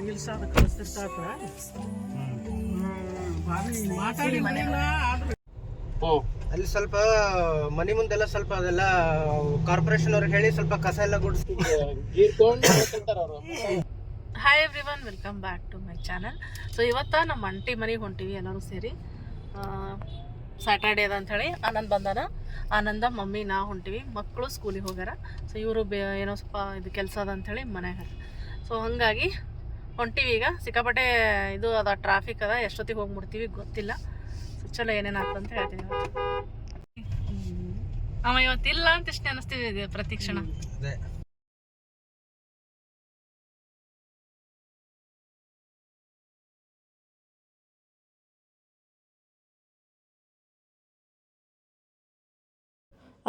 Reels ಅದು ಕಳಿಸ್ತಿರ್ತಾರ ಮಾತಾಡಿ ಮನೆಲ್ಲ ಆದ್ರೆ ಅಲ್ಲಿ ಸ್ವಲ್ಪ ಮನೆ ಮುಂದೆಲ್ಲ ಸ್ವಲ್ಪ ಅದೆಲ್ಲ ಕಾರ್ಪೊರೇಷನ್ ಅವ್ರಿಗೆ ಹೇಳಿ ಸ್ವಲ್ಪ ಕಸ ಎಲ್ಲ ಗುಡಿಸ್ತಿದ್ರು. Hi everyone, welcome back to my channel. So ಇವತ್ತು ನಮ್ಮ ಅಂಟಿ ಮನೆಗೆ ಹೊಂಟಿವಿ ಎಲ್ಲರೂ ಸೇರಿ. ಸ್ಯಾಟರ್ಡೇ ಅದ ಅಂಥೇಳಿ ಆನಂದ್ ಬಂದಾನ. ಆನಂದ ಮಮ್ಮಿ ನಾ ಹೊಂಟಿವಿ. ಮಕ್ಕಳು ಸ್ಕೂಲಿಗೆ ಹೋಗ್ಯಾರ. ಸೊ ಇವರು ಏನೋ ಸ್ವಲ್ಪ ಇದು ಕೆಲಸ ಅದ ಅಂಥೇಳಿ ಮನೆಯಾಗ. ಸೊ ಹಾಗಾಗಿ ಹೊಂಟಿವಿ. ಈಗ ಸಿಕ್ಕಾಪಟ್ಟೆ ಇದು ಅದ, ಟ್ರಾಫಿಕ್ ಅದ. ಎಷ್ಟೊತ್ತಿಗೆ ಹೋಗ್ಬಿಡ್ತೀವಿ ಗೊತ್ತಿಲ್ಲ. ಸೊ ಚಲೋ ಏನೇನು ಆಗ್ತದೆ ಅಂತ ಹೇಳ್ತೀನಿ. ಅವ ಇವತ್ತಿಲ್ಲ ಅಂತ ಇಷ್ಟೇ ಅನಿಸ್ತಿದೆ ಪ್ರತಿಕ್ಷಣ.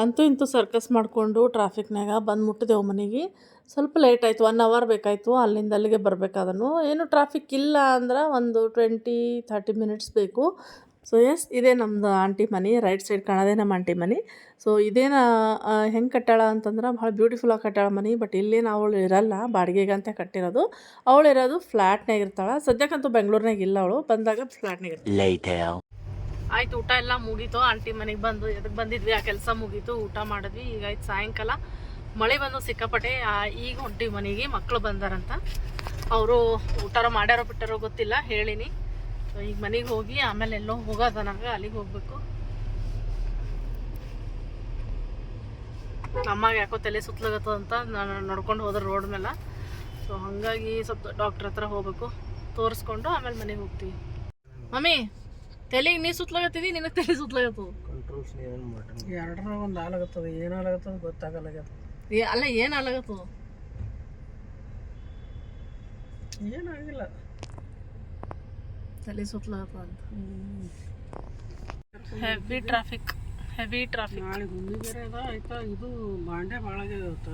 ಅಂತೂ ಇಂತೂ ಸರ್ಕಸ್ ಮಾಡಿಕೊಂಡು ಟ್ರಾಫಿಕ್ನಾಗ ಬಂದು ಮುಟ್ಟಿದೆವು ಮನೆಗೆ. ಸ್ವಲ್ಪ ಲೇಟ್ ಆಯಿತು, 1 ಅವರ್ ಬೇಕಾಯಿತು ಅಲ್ಲಿಂದ ಅಲ್ಲಿಗೆ ಬರಬೇಕಾದನು. ಏನು ಟ್ರಾಫಿಕ್ ಇಲ್ಲ ಅಂದ್ರೆ ಒಂದು 20-30 ಮಿನಿಟ್ಸ್ ಬೇಕು. ಸೊ ಎಸ್, ಇದೇ ನಮ್ಮದು ಆಂಟಿ ಮನೆ. ರೈಟ್ ಸೈಡ್ ಕಾಣೋದೇ ನಮ್ಮ ಆಂಟಿ ಮನೆ. ಸೊ ಇದೇನ ಹೆಂಗೆ ಕಟ್ಟಾಳ ಅಂತಂದ್ರೆ ಭಾಳ ಬ್ಯೂಟಿಫುಲ್ಲಾಗಿ ಕಟ್ಟಾಳ ಮನೆ. ಬಟ್ ಇಲ್ಲೇನು ಅವಳು ಇರಲ್ಲ, ಬಾಡಿಗೆಗೆ ಅಂತ ಕಟ್ಟಿರೋದು. ಅವಳು ಇರೋದು ಫ್ಲ್ಯಾಟ್ನಾಗ ಇರ್ತಾಳೆ. ಸದ್ಯಕ್ಕಂತೂ ಬೆಂಗಳೂರಿನಾಗ ಇಲ್ಲ, ಅವಳು ಬಂದಾಗ ಫ್ಲ್ಯಾಟ್ನಾಗ ಇರ್ತಾಳೆ. ಆಯ್ತು, ಊಟ ಎಲ್ಲ ಮುಗೀತು. ಆಂಟಿ ಮನೆಗೆ ಬಂದು ಎದಕ್ಕೆ ಬಂದಿದ್ವಿ, ಆ ಕೆಲಸ ಮುಗೀತು, ಊಟ ಮಾಡಿದ್ವಿ. ಈಗ ಆಯ್ತು ಸಾಯಂಕಾಲ. ಮಳೆ ಬಂದು ಸಿಕ್ಕಾಪಟ್ಟೆ. ಈಗ ಹೊಂಟಿವಿ ಮನೆಗೆ. ಮಕ್ಕಳು ಬಂದಾರಂತ. ಅವರು ಊಟಾರ ಮಾಡ್ಯಾರೋ ಬಿಟ್ಟಾರೋ ಗೊತ್ತಿಲ್ಲ, ಹೇಳಿನಿ. ಸೊ ಈಗ ಮನೆಗೆ ಹೋಗಿ ಆಮೇಲೆ ಎಲ್ಲೋ ಹೋಗೋದ ನಂಗೆ, ಅಲ್ಲಿಗೆ ಹೋಗ್ಬೇಕು. ಅಮ್ಮಗೆ ಯಾಕೋ ತಲೆ ಸುತ್ತಲಾಗತ್ತದ ಅಂತ ನಾನು ನಡ್ಕೊಂಡು ಹೋದ್ರೆ ರೋಡ್ ಮೇಲೆ. ಸೊ ಹಾಗಾಗಿ ಸ್ವಲ್ಪ ಡಾಕ್ಟ್ರ್ ಹತ್ರ ಹೋಗ್ಬೇಕು, ತೋರಿಸ್ಕೊಂಡು ಆಮೇಲೆ ಮನೆಗೆ ಹೋಗ್ತೀವಿ. ಮಮ್ಮಿ, ತಲೆಗೆ ನೀ ಸುತ್ತಲಾಗತ್ತಿದಿ, ನಿನಗೆ ತಲೆ ಸುತ್ತಲಾಗತ್ತದ. ಕಂಟ್ರೋಲ್ಸ್ ಏನೇನು ಮಾಡಿ ಎರಡರ ಒಂದು ಆಲಾಗತ್ತದ, ಏನಾಗತ್ತದ ಗೊತ್ತಾಗಲಾಗತ್ತದ. ಅಲ್ಲ, ಏನು ಆಲಾಗತ್ತದ? ಏನಾಗಿಲ್ಲ, ತಲೆ ಸುತ್ತಲಾಗತ್ತದ ಅಂತ. Heavy traffic. ನಾಳೆ ಹುಣ್ಣಿಗೆ ಬೇರೆ ಅದ. ಆಯ್ತಾ, ಇದು ಬಾಂಡೆ ಭಾಳ ಆಗ್ಯಾವತ್ತ.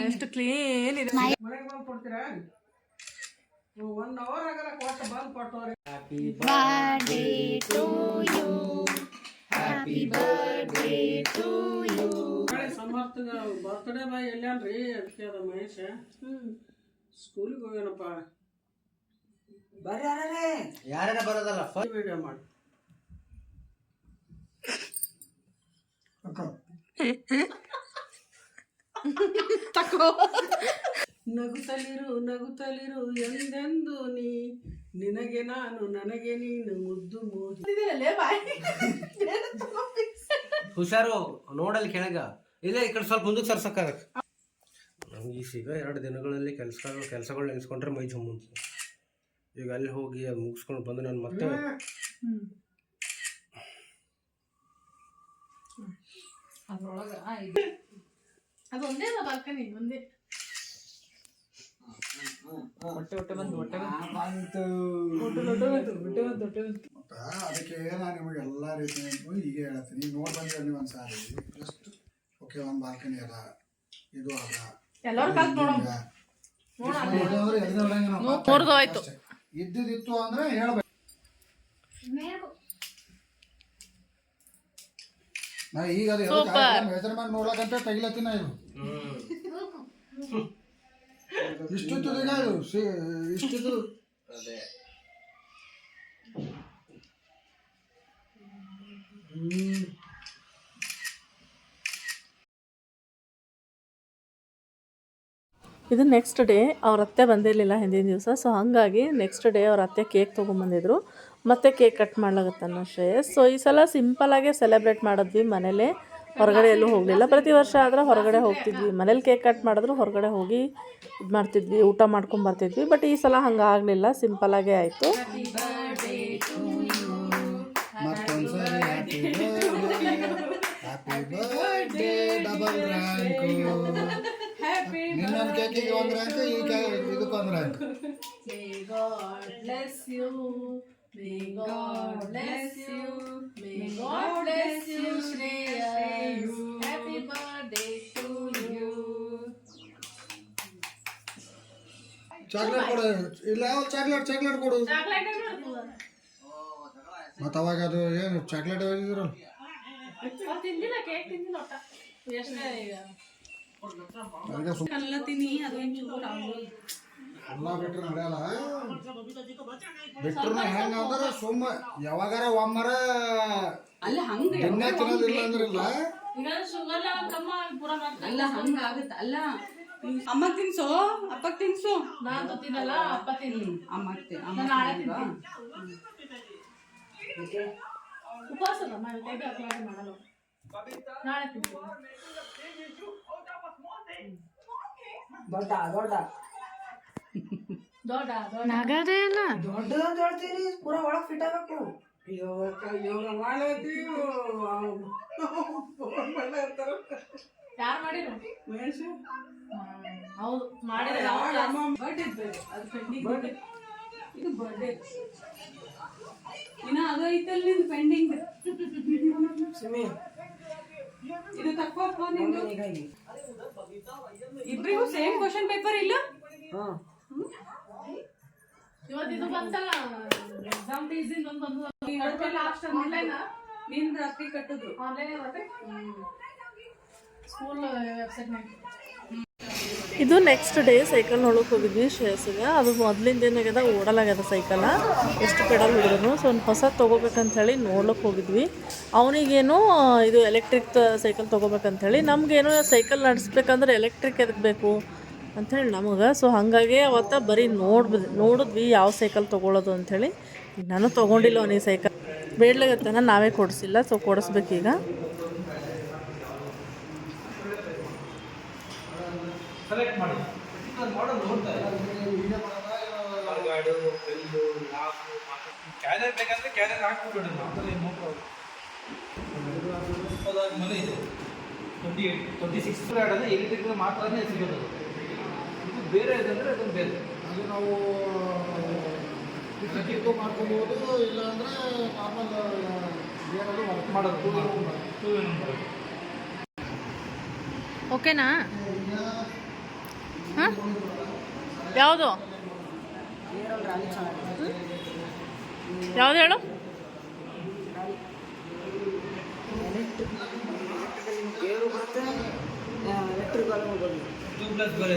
ಎಷ್ಟು ಕ್ಲೀನ್ ಇದೆ. ಮನೆಗೆ ಬಂದು ಕೊಡ್ತೀರಾ? 1 ಅವರ್ ಆಗಲ್ಲ ಕೊಟ್ಟು ಬಂದು ಕೊಟ್ಟವ್ರಿ. ಸಮರ್ಥಗ ಬರ್ತ್ಡೇ ಬಾಯ್ ಎಲ್ಲಾನ್ರಿ? ಅದಕ್ಕೆ ಅದ ಮಹೇಶ ಸ್ಕೂಲಿಗೆ ಹೋಗ್ಯಾನಪ್ಪ. ಯಾರ ಬರೋದಲ್ಲ, ವಿಡಿಯೋ ಮಾಡಿ. ನಗುತ್ತಲಿರು ಎಂದೆಂದು ನೀ, ನಿನಗೆ ನಾನು ನನಗೆ ನೀನು ಮುದ್ದು ಮೋದಿ. ಹುಷಾರು ನೋಡಲ್ಲಿ ಕೆಳಗ. ಇಲ್ಲ, ಈ ಕಡೆ ಸ್ವಲ್ಪ ಮುಂದಕ್ಕೆ ಸರ್ಸಕ್ಕಾಗತ್ತೆ. ನಮ್ಗೆ ಈ ಸಿಗ 2 ದಿನಗಳಲ್ಲಿ ಕೆಲಸಗಳು ನೆನೆಸ್ಕೊಂಡ್ರೆ ಮೈ ಜುಮ್ಮು. ಈಗ ಅಲ್ಲಿ ಹೋಗಿ ಅದು ಮುಗಿಸ್ಕೊಂಡು ಬಂದು ನಾನು ಮತ್ತೆ ಅದ್ರೊಳಗೆ ಅದು ಒಂದೇ ಬಾಲ್ಕನಿ, ಒಂದೇ. ಅದಕ್ಕೆ ನಾನು ನಿಮಗೆ ಎಲ್ಲ ರೀತಿ ಈಗ ಹೇಳ್ತೀನಿ. ನೋಡಿ ಬಂದಿರ ನೀವು ಒಂದ್ಸಾರಿ ಜಸ್ಟ್ ಓಕೆ, ಒಂದು ಬಾಲ್ಕನಿ ಅದ, ಇದು ಅದ, ಇದ್ದಿತ್ತು ಅಂದ್ರೆ ಹೇಳ್ಬೇಕು. ನಾ ಈಗ ಮೆಜರ್ಮೆಂಟ್ ನೋಡ್ಲಕ್ಕಂತ ತೆಗಿಲತ್ತಿನ. ಇದು ಇಷ್ಟಿತ್ತು, ಈಗ ಇಷ್ಟಿದ್ದು. ಇದು ನೆಕ್ಸ್ಟ್ ಡೇ. ಅವ್ರ ಅತ್ತೆ ಬಂದಿರಲಿಲ್ಲ ಹಿಂದಿನ ದಿವಸ. ಸೊ ಹಾಗಾಗಿ ನೆಕ್ಸ್ಟ್ ಡೇ ಅವ್ರ ಅತ್ತೆ ಕೇಕ್ ತೊಗೊಂಬಂದಿದ್ರು. ಮತ್ತೆ ಕೇಕ್ ಕಟ್ ಮಾಡ್ಲಾಗತ್ತಾನ ಶ್ರೇಯಸ್. ಸೊ ಈ ಸಲ ಸಿಂಪಲಾಗೆ ಸೆಲೆಬ್ರೇಟ್ ಮಾಡಿದ್ವಿ ಮನೇಲೆ, ಹೊರಗಡೆ ಎಲ್ಲೂ ಹೋಗಲಿಲ್ಲ. ಪ್ರತಿ ವರ್ಷ ಆದ್ರೆ ಹೊರಗಡೆ ಹೋಗ್ತಿದ್ವಿ. ಮನೇಲಿ ಕೇಕ್ ಕಟ್ ಮಾಡಿದ್ರು ಹೊರಗಡೆ ಹೋಗಿ ಇದು ಮಾಡ್ತಿದ್ವಿ, ಊಟ ಮಾಡ್ಕೊಂಬರ್ತಿದ್ವಿ. ಬಟ್ ಈ ಸಲ ಹಂಗೆ ಆಗಲಿಲ್ಲ, ಸಿಂಪಲಾಗೇ ಆಯಿತು. ಇನ್ನೊಂದು ಕೇಕಿಗೆ 1 ರ್ಯಾಂಕ್, ಇದಕ್ಕೆ 1 rank. May God bless you. May God bless you, Shreyas. Happy birthday to you. Chocolate ಕೊಡು. ಇಲ್ಲ, ಚಾಕ್ಲೇಟ್ ಕೊಡು. ಮತ್ತು ಅವಾಗ ಅದು ಏನು ಚಾಕ್ಲೇಟ್ ಇದ್ರಲ್ಲ ತಿಂದಿಲ್ಲ, ಕೇಕ್ ತಿಂದಿಲ್ಲ ಒಟ್ಟ ಎಷ್ಟೇ ಈಗ ಅದಕ್ಕೆ ಎಲ್ಲ ತಿನ್ನಿ ಅದು ಚೂರು ಎಲ್ಲ ಬಿಟ್ರೆ ನಡೆಯಲ್ಲ. ಬಿಟ್ರು ಹೆಂಗೆ ಅಂದ್ರೆ ಸುಮ್ಮ ಯಾವಾಗಾರ ಒಮ್ಮರ ಅಲ್ಲ ಹಂಗೆ ಎಣ್ಣೆ ತಿನ್ನೋದಿಲ್ಲ ಅಂದ್ರೆ ಇಲ್ಲ. ಈಗ ಶುಗರ್ ಲೆವೆಲ್ ಕಮ್ಮಿ ಪೂರ ಮಾಡ್ತಾರೆ. ಅಲ್ಲ ಹಂಗಾಗುತ್ತೆ. ಅಲ್ಲ ಅಮ್ಮ ತಿನ್ಸೋ, ಅಪ್ಪಗೆ ತಿನ್ಸು. ನಾನು ತಿನ್ನಲ್ಲ, ಅಪ್ಪ ತಿನ್ನಿ. ಅಮ್ಮ ನಾಳೆ ತಿಂತೀನಿ. ಉಪವಾಸ ಅಲ್ಲ ಮಾಡಲ್ಲ, ನಾಳೆ ತಿಂತೀನಿ. ದೊಡ್ಡ ದೊಡ್ಡ ದೊಡ್ಡ ನಗದೇ ಇಲ್ಲ ದೊಡ್ಡದಂತ ಹೇಳ್ತೀನಿ, ಪೂರ ಒಳಗೆ ಫಿಟ್ ಆಗಬೇಕು. ಯೋಗ ಮಾಡತ್ತಿ ಯಾರು ಮಾಡಿರು? ಮಹೇಶ್ ಹೌದು ಮಾಡಿದ್ರೆ ಬರ್ಡೇ ಅದು ಪೆಂಡಿಂಗ್. ಇದು ಬರ್ಡೇ ಇನ್ನ ಅದು ಐತಲ್ಲ ನಿಂದು ಪೆಂಡಿಂಗ್. ಇದು ತಪ್ಪಪ್ಪ ನಿಂದು. ಇಬ್ರಿಗೂ ಸೇಮ್ ಕ್ವಶನ್ ಪೇಪರ್ ಇಲ್ಲ. ಇವತ್ತು ಇದು ಬಂತಲ್ಲ ಎಕ್ಸಾಮ್ ಫೀಸ್ ಒಂದು ಲಾಸ್ಟ್ ಆನ್ಲೈನ್ ನಿಂದು ರಾತ್ರಿ ಕಟ್ಟಿದ್ರು. ಆನ್ಲೈನ್ ಸ್ಕೂಲ್ ವೆಬ್ಸೈಟ್ನಾಗ. ಇದು ನೆಕ್ಸ್ಟ್ ಡೇ ಸೈಕಲ್ ನೋಡೋಕೆ ಹೋಗಿದ್ವಿ ಶ್ರೇಯಸ್ಗೆ. ಅದು ಮೊದಲಿಂದ ಏನಾಗ್ಯದ ಓಡಲಾಗ್ಯದ ಸೈಕಲ, ಎಷ್ಟು ಪೆಡಲ್ ಹಿಡಿದ್ರು. ಸೊ ಒಂದು ಹೊಸ ತೊಗೋಬೇಕಂಥೇಳಿ ನೋಡ್ಲಿಕ್ಕೆ ಹೋಗಿದ್ವಿ. ಅವನಿಗೇನು ಇದು ಎಲೆಕ್ಟ್ರಿಕ್ ಸೈಕಲ್ ತೊಗೋಬೇಕಂಥೇಳಿ, ನಮಗೇನು ಸೈಕಲ್ ನಡೆಸ್ಬೇಕಂದ್ರೆ ಎಲೆಕ್ಟ್ರಿಕ್ ಎದಕ್ಕೆ ಬೇಕು ಅಂಥೇಳಿ ನಮಗೆ. ಸೊ ಹಾಗಾಗಿ ಅವತ್ತು ಬರೀ ನೋಡಿದ್ವಿ ಯಾವ ಸೈಕಲ್ ತೊಗೊಳ್ಳೋದು ಅಂಥೇಳಿ. ಈಗ ನಾನು ತೊಗೊಂಡಿಲ್ಲ ಅವನಿಗೆ ಸೈಕಲ್, ಬೇಡ್ಲಾಗತ್ತಾನ, ನಾವೇ ಕೊಡಿಸಿಲ್ಲ. ಸೊ ಕೊಡಿಸ್ಬೇಕೀಗ. ಸೆಲೆಕ್ಟ್ ಮಾಡಿ ಮಾಡಲ್ ನೋಡ್ತಾ ಕ್ಯಾರಿಯರ್ ಬೇಕಂದ್ರೆ ಕ್ಯಾರಿಯರ್ ಹಾಕ್ಬಿಟ್ಟು ನಮ್ಮಲ್ಲಿ ನೋ ಪ್ರಾಬ್ಲಮ್. ಅದಾದ್ಮೇಲೆ ಇದು 26 ಅಂದರೆ ಎಲೆಕ್ಟ್ರಿಕ್ ಮಾತ್ರನೇ ಸಿಗೋದು. ಇದು ಬೇರೆ ಇದಂದರೆ ಅದೊಂದು ಬೇರೆ. ಅದು ನಾವು ಟಿಕ್ಕು ಮಾಡ್ಕೊಬೋದು, ಇಲ್ಲಾಂದರೆ ನಾರ್ಮಲ್ ಏನಾದರೂ ವರ್ಕ್ ಮಾಡೋದು 2 in 1 ಬರುತ್ತೆ. ಓಕೆನಾ? ಹಾಂ, ಯಾವುದು ಯಾವ್ದು ಹೇಳು?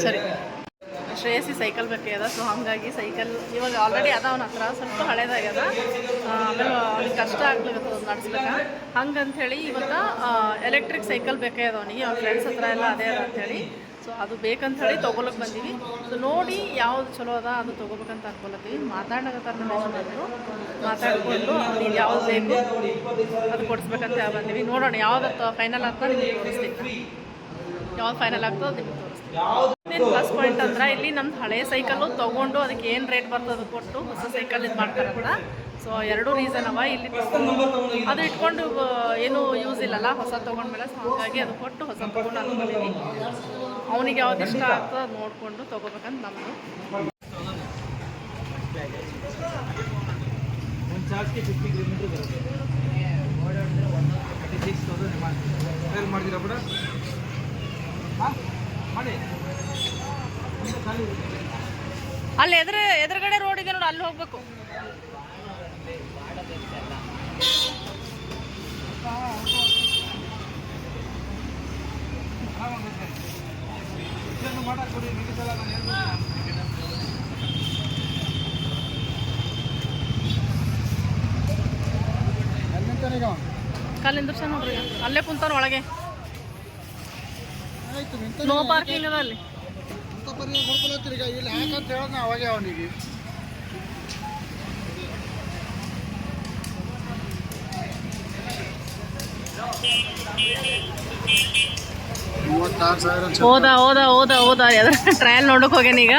ಸರಿ, ಶ್ರೇಯಸಿ ಸೈಕಲ್ ಬೇಕಾಗ್ಯದ. ಸೊ ಹಾಗಾಗಿ ಸೈಕಲ್ ಇವಾಗ ಆಲ್ರೆಡಿ ಅದ ಅವನ ಹತ್ರ, ಸ್ವಲ್ಪ ಹಳೇದಾಗ್ಯದ. ಆಮೇಲೆ ಅವ್ನಿಗೆ ಕಷ್ಟ ಆಗ್ಲಿಕ್ಕೆ ನಡೆಸ್ಲಿಕ್ಕೆ. ಹಂಗಂಥೇಳಿ ಇವತ್ತು ಎಲೆಕ್ಟ್ರಿಕ್ ಸೈಕಲ್ ಬೇಕಾಗ್ಯದ ಅವನಿಗೆ. ಅವ್ನ ಫ್ರೆಂಡ್ಸ್ ಹತ್ರ ಎಲ್ಲ ಅದೇ ಅದ ಅಂಥೇಳಿ. ಸೊ ಅದು ಬೇಕಂಥೇಳಿ ತೊಗೊಳಕ್ಕೆ ಬಂದೀವಿ. ಸೊ ನೋಡಿ ಯಾವ್ದು ಚಲೋ ಅದ ಅದು ತೊಗೋಬೇಕಂತ ಅನ್ಕೊಳತ್ತೀವಿ. ಮಾತಾಡಕತ್ತಾರ ನಮ್ಮ ಯಜಮಾನರು, ಮಾತಾಡಿಕೊಂಡು ನೀನು ಯಾವ್ದು ಬೇಕು ಅದು ಕೊಡಿಸ್ಬೇಕಂತ ಬಂದೀವಿ. ನೋಡೋಣ ಯಾವ್ದು ಫೈನಲ್ ಆಗ್ತದೆ ನಿಮಗೆ ತೋರಿಸ್ತೀನಿ. ಯಾವ್ದು ಫೈನಲ್ ಆಗ್ತದೆ ಅದು ನಿಮಗೆ ತೋರಿಸ್ತೀನಿ. ಏನು ಪ್ಲಸ್ ಪಾಯಿಂಟ್ ಅಂದ್ರೆ ಇಲ್ಲಿ ನಮ್ದು ಹಳೆಯ ಸೈಕಲ್ಲು ತೊಗೊಂಡು ಅದಕ್ಕೆ ಏನು ರೇಟ್ ಬರ್ತದೆ ಕೊಟ್ಟು ಹೊಸ ಸೈಕಲ್ ಇದು ಮಾಡ್ತಾರಂತ. ಸೊ ಎರಡೂ ರೀಸನ್ ಅವ. ಇಲ್ಲಿ ಅದು ಇಟ್ಕೊಂಡು ಏನೂ ಯೂಸ್ ಇಲ್ಲಲ್ಲ ಹೊಸ ತೊಗೊಂಡ್ಮೇಲೆ. ಸೊ ಹಾಗಾಗಿ ಅದು ಕೊಟ್ಟು ಹೊಸ ತೊಗೊಂಡು ಅನ್ಕೊಂಡಿದ್ದೀನಿ. ಅವನಿಗೆ ಯಾವ್ದು ಇಷ್ಟ ಆಗ್ತದೆ ಅದು ನೋಡಿಕೊಂಡು ತೊಗೋಬೇಕಂತ ನಮ್ಮದು. ಒಂದು ಚಾರ್ಜ್ಗೆ 50 ಕಿಲೋಮೀಟರ್ ಬರುತ್ತೆ. 36,000 ಮಾಡ್ತೀರಾ ಕೂಡ? ಹಾಂ ಮಾಡಿ. ಅಲ್ಲಿ ಎದುರುಗಡೆ ರೋಡ್ ಇದೆ ನೋಡಿ, ಅಲ್ಲಿ ಹೋಗ್ಬೇಕು. ಮಾಡಾಕೊಡಿ ನಿಲ್ಲಿಸಲ್ಲ. ಕಲ್ಲಿಂದ ನೋಡ್ರಿ, ಅಲ್ಲೇ ಕುಂತಾನ ಒಳಗೆ. ನೋ ಪಾರ್ಕಿಂಗ್ ಅದ ಅಲ್ಲಿ. ಈಗ ಇಲ್ಲಿ ಯಾಕಂತ ಹೇಳೋಣ ಅವಾಗೆ ಅವನಿಗೆ 36,000 ಹೋದ ಟ್ರಯಲ್ ನೋಡೋಕೆ ಹೋಗ್ಯಾನ. ಈಗ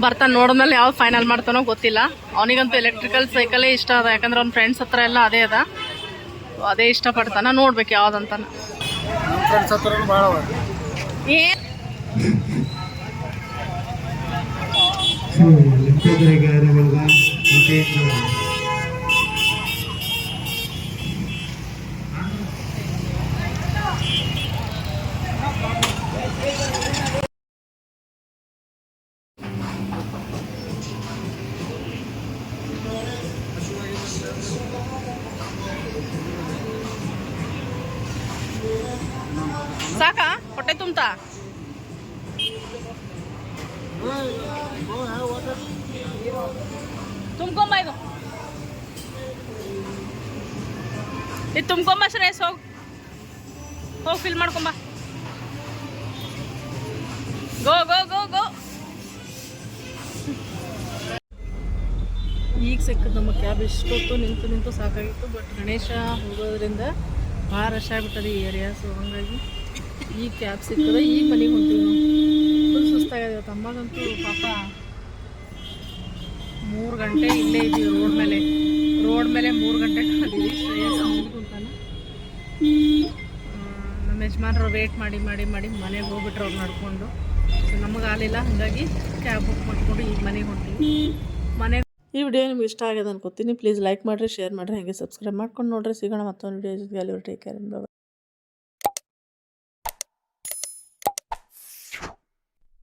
ಬರ್ತಾನೆ, ನೋಡಿದ್ಮೇಲೆ ಯಾವ್ದು ಫೈನಲ್ ಮಾಡ್ತಾನೋ ಗೊತ್ತಿಲ್ಲ. ಅವನಿಗಂತೂ ಎಲೆಕ್ಟ್ರಿಕಲ್ ಸೈಕಲೇ ಇಷ್ಟ ಅದ, ಯಾಕಂದ್ರೆ ಅವ್ನ ಫ್ರೆಂಡ್ಸ್ ಹತ್ರ ಎಲ್ಲ ಅದೇ ಅದ. ಅದೇ ಇಷ್ಟಪಡ್ತಾನೆ. ನೋಡ್ಬೇಕು ಯಾವ್ದಂತಾನ. ಸಾಕಾ ಹೊಟ್ಟೆ ತುಂಬ್ತಾ? ತುಂಬ್ಕೊಂಬ ಇದು ತುಂಬ್ಕೊಂಬ ಶ್ರೇಯಸ್, ಹೋಗಿ ಫಿಲ್ ಮಾಡ್ಕೊಂಬ. ಗೋ ಗೋ ಗೋ ಗೋ. ಈಗ ಸಿಕ್ಕದು ನಮ್ಮ ಕ್ಯಾಬ್. ಇಷ್ಟೊತ್ತು ನಿಂತು ಸಾಕಾಗಿತ್ತು. ಬಟ್ ಗಣೇಶ ಹೋಗೋದ್ರಿಂದ ಭಾಳ ರಶ್ ಆಗಿಬಿಟ್ಟದೆ ಈ ಏರಿಯಾ. ಸೊ ಹಾಗಾಗಿ ಈಗ ಕ್ಯಾಬ್ ಸಿಕ್ಕದ. ಈಗ ಮನೆಗೆ ಹೊಂತೀವಿ ನಾವು. ಫುಲ್ ಸುಸ್ತಾಗಿದೆ ಇವತ್ತು. ಅಮ್ಮಗಂತೂ ಪಾಪ 3 ಗಂಟೆ ಇಲ್ಲೇ ಇದ್ದೀವಿ ರೋಡ್ ಮೇಲೆ 3 ಗಂಟೆ ಕಳೆದೀವಿ. ಶ್ರೇಯಸ್ ಮನೆಗೆ ಕುಂತಾನೆ. ನಮ್ಮ ಯಜಮಾನ್ರು ವೇಟ್ ಮಾಡಿ ಮನೆಗೆ ಹೋಗ್ಬಿಟ್ರು ಅವ್ರು ನಡ್ಕೊಂಡು. ಸೊ ನಮಗೆ ಆಗಲಿಲ್ಲ, ಹಾಗಾಗಿ ಕ್ಯಾಬ್ ಬುಕ್ ಮಾಡ್ಕೊಂಡು ಈಗ ಮನೆಗೆ ಹೊಂಟೀವಿ. ಈ ವಿಡಿಯೋ ನಿಮ್ಗೆ ಇಷ್ಟ ಆಗಿದೆ ಅನ್ಕೋತೀನಿ. ಪ್ಲೀಸ್ ಲೈಕ್ ಮಾಡಿರಿ, ಶೇರ್ ಮಾಡಿರಿ, ಹಾಗೆ ಸಬ್ಸ್ಕ್ರೈಬ್ ಮಾಡ್ಕೊಂಡು ನೋಡಿರಿ. ಸಿಗೋಣ ಮತ್ತೊಂದು ವಿಡಿಯೋ ಜೊತೆಗೆ. ಅಲ್ಲಿ ಟೇಕ್ ಕೇರ್.